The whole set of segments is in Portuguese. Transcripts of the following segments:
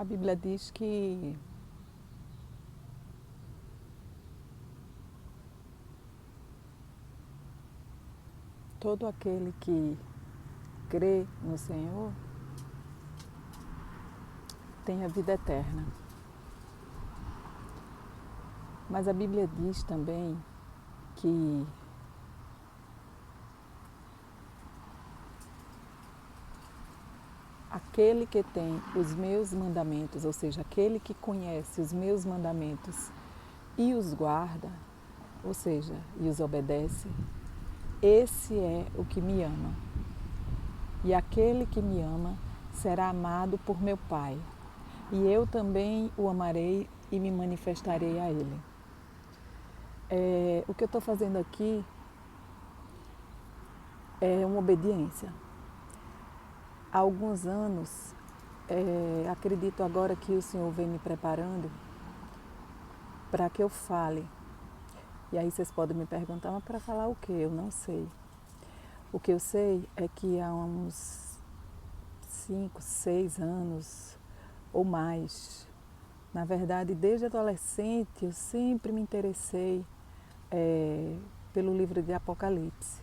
A Bíblia diz que todo aquele que crê no Senhor tem a vida eterna. Mas a Bíblia diz também que aquele que tem os meus mandamentos, ou seja, aquele que conhece os meus mandamentos e os guarda, ou seja, e os obedece, esse é o que me ama. E aquele que me ama será amado por meu Pai. E eu também o amarei e me manifestarei a ele. O que eu estou fazendo aqui é uma obediência. Há alguns anos, acredito agora que o Senhor vem me preparando para que eu fale. E aí vocês podem me perguntar, mas para falar o quê? Eu não sei. O que eu sei é que há uns 5, 6 anos ou mais, na verdade, desde adolescente, eu sempre me interessei pelo livro de Apocalipse.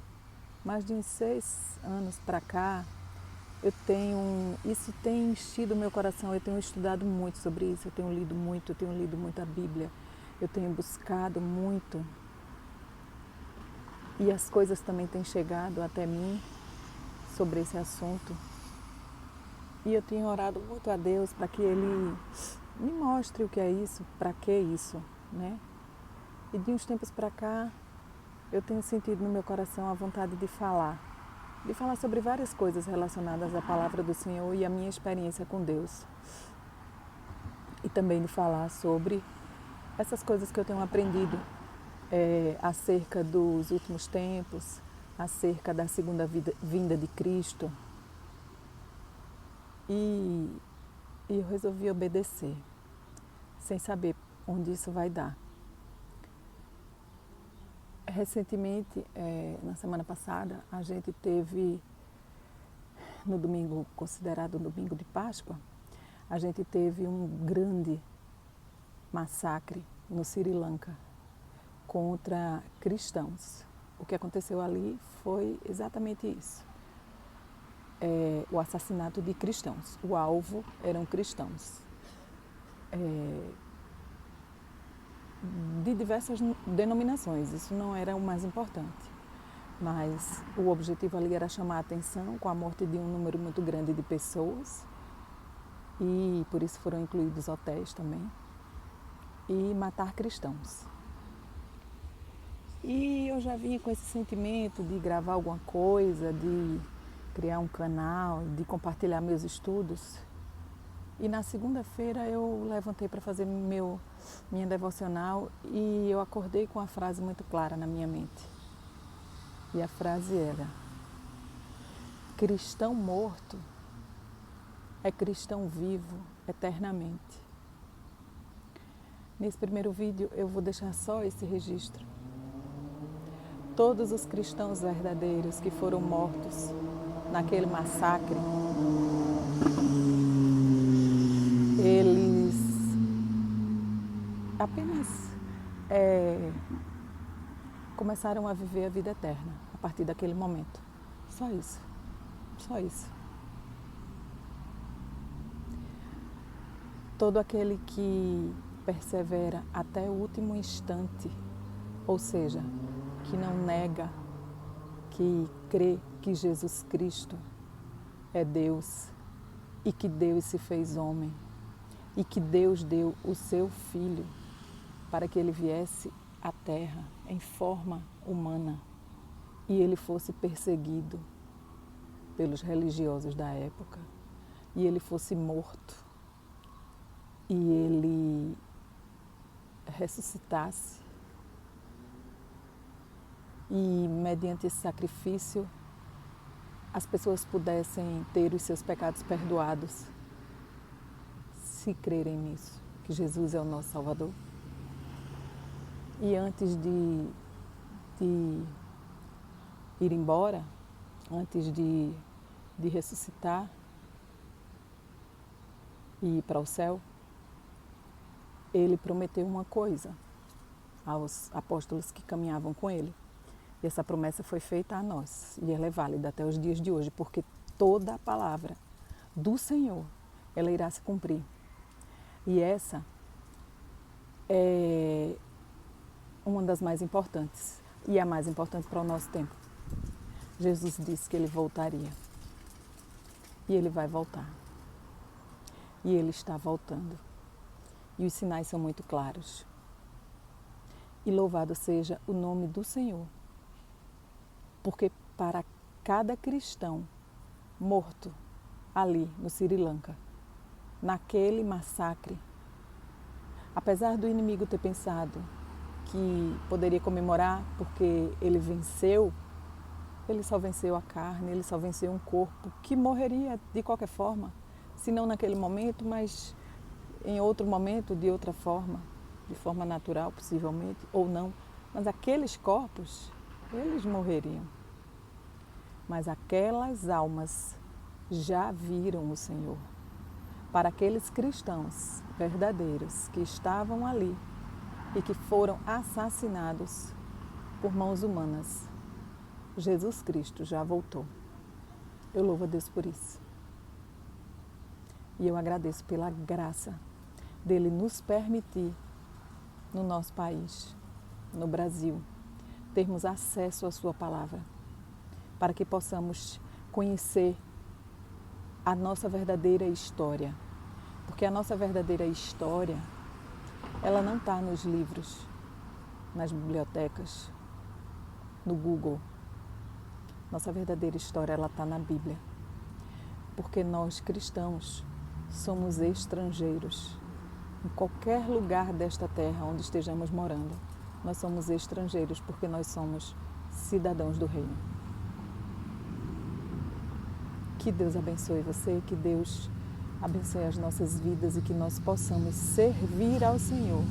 Mais de uns 6 anos para cá, isso tem enchido o meu coração, eu tenho estudado muito sobre isso, eu tenho lido muito a Bíblia, eu tenho buscado muito e as coisas também têm chegado até mim sobre esse assunto. E eu tenho orado muito a Deus para que Ele me mostre o que é isso, para que isso, né? E de uns tempos para cá, eu tenho sentido no meu coração a vontade de falar sobre várias coisas relacionadas à palavra do Senhor e à minha experiência com Deus. E também de falar sobre essas coisas que eu tenho aprendido acerca dos últimos tempos, acerca da segunda vinda de Cristo. E eu resolvi obedecer, sem saber onde isso vai dar. Recentemente, na semana passada, a gente teve, no domingo considerado domingo de Páscoa, a gente teve um grande massacre no Sri Lanka contra cristãos. O que aconteceu ali foi exatamente isso. O assassinato de cristãos. O alvo eram cristãos. De diversas denominações, isso não era o mais importante. Mas o objetivo ali era chamar a atenção com a morte de um número muito grande de pessoas e por isso foram incluídos hotéis também e matar cristãos. E eu já vinha com esse sentimento de gravar alguma coisa, de criar um canal, de compartilhar meus estudos. E na segunda-feira eu levantei para fazer minha devocional e eu acordei com uma frase muito clara na minha mente. E a frase era: cristão morto é cristão vivo eternamente. Nesse primeiro vídeo eu vou deixar só esse registro. Todos os cristãos verdadeiros que foram mortos naquele massacre, eles apenas começaram a viver a vida eterna a partir daquele momento. Só isso. Só isso. Todo aquele que persevera até o último instante, ou seja, que não nega, que crê que Jesus Cristo é Deus e que Deus se fez homem e que Deus deu o seu Filho para que ele viesse à Terra em forma humana e ele fosse perseguido pelos religiosos da época e ele fosse morto e ele ressuscitasse e mediante esse sacrifício as pessoas pudessem ter os seus pecados perdoados se crerem nisso, que Jesus é o nosso Salvador. E antes de ir embora, antes de ressuscitar, e ir para o céu, ele prometeu uma coisa aos apóstolos que caminhavam com ele. E essa promessa foi feita a nós e ela é válida até os dias de hoje, porque toda a palavra do Senhor, ela irá se cumprir. E essa é uma das mais importantes e a mais importante para o nosso tempo. Jesus disse que ele voltaria e ele vai voltar. E ele está voltando. E os sinais são muito claros. E louvado seja o nome do Senhor, porque para cada cristão morto ali no Sri Lanka, naquele massacre, apesar do inimigo ter pensado que poderia comemorar porque ele venceu, ele só venceu a carne, ele só venceu um corpo que morreria de qualquer forma, se não naquele momento, mas em outro momento, de outra forma, de forma natural possivelmente, ou não. Mas aqueles corpos, eles morreriam. Mas aquelas almas já viram o Senhor. Para aqueles cristãos verdadeiros que estavam ali e que foram assassinados por mãos humanas, Jesus Cristo já voltou. Eu louvo a Deus por isso. E eu agradeço pela graça dele nos permitir, no nosso país, no Brasil, termos acesso à sua palavra, para que possamos conhecer a nossa verdadeira história. Porque a nossa verdadeira história, ela não está nos livros, nas bibliotecas, no Google. Nossa verdadeira história, ela está na Bíblia. Porque nós, cristãos, somos estrangeiros. Em qualquer lugar desta terra onde estejamos morando, nós somos estrangeiros porque nós somos cidadãos do reino. Que Deus abençoe você, que Deus abençoe as nossas vidas e que nós possamos servir ao Senhor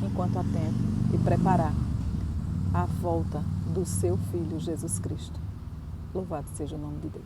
enquanto há tempo e preparar a volta do seu Filho Jesus Cristo. Louvado seja o nome de Deus.